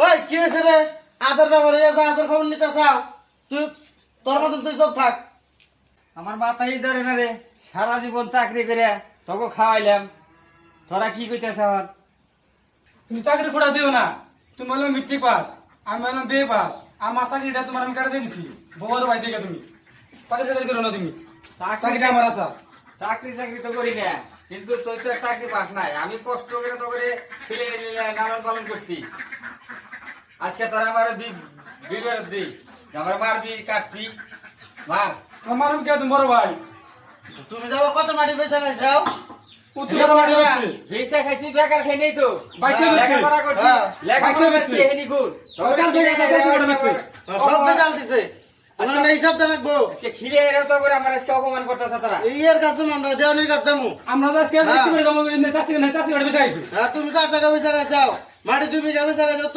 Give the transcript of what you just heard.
ওই কি হয়েছে রে? আদার ব্যাপারে যা আদার খবর নিতে চাও তুই, তোর মতন তুই সব থাক। আমার মাথাই ধরে না রে, সারা জীবন চাকরি করে তোকে খাওয়াইলাম, তোরা কি কইতেছ? তুমি চাকরি খোড়া দিও না। তুমি হলো মেট্রিক পাস, আমি হলাম বিএ পাস। আমার চাকরিটা তোমার আমি কাটা দিয়ে দিছি। বড় ভাই থেকে তুমি চাকরি চাকরি করো না তুমি। চাকরিটা আমার আছে। চাকরি চাকরি তো করি না, কিন্তু তুই তো চাকরি পাস নাই। আমি কষ্ট করে তো করে ছেলে লালন পালন করছি। আজকে তোরা আমার বিবের দিই, আমার মারবি কাটবি মার। আমার কে তুমি বড় ভাই? তুমি যাবো কত মাটি পয়সা খাইছাও? উত্তর মারি হচ্ছে। ভিসা খাইছি, বেকার খাই নাই তো। বাইকে দিচ্ছে। লেখাপড়া করছি, হ্যাঁ। লেখাপড়া করছি, এহেনি গুণ। সরকার থেকে চাকরি করে দিচ্ছে। সব বেজাল দিছে, তোমার এই সব রাখবো। আজকে খিরে এরাও তো করে আমার আজকে অপমান করতেছে তোরা। ইয়ের কাছে আমরা দেওয়ানির কাছে যাবো। আমরা তো আজকে চাকরি করে যাবো, চাকরি করে বেঁচে আইছি। তুমি 4 টাকা পয়সা খাইছাও, মাটি 2 বিঘা পয়সা খাইছাও।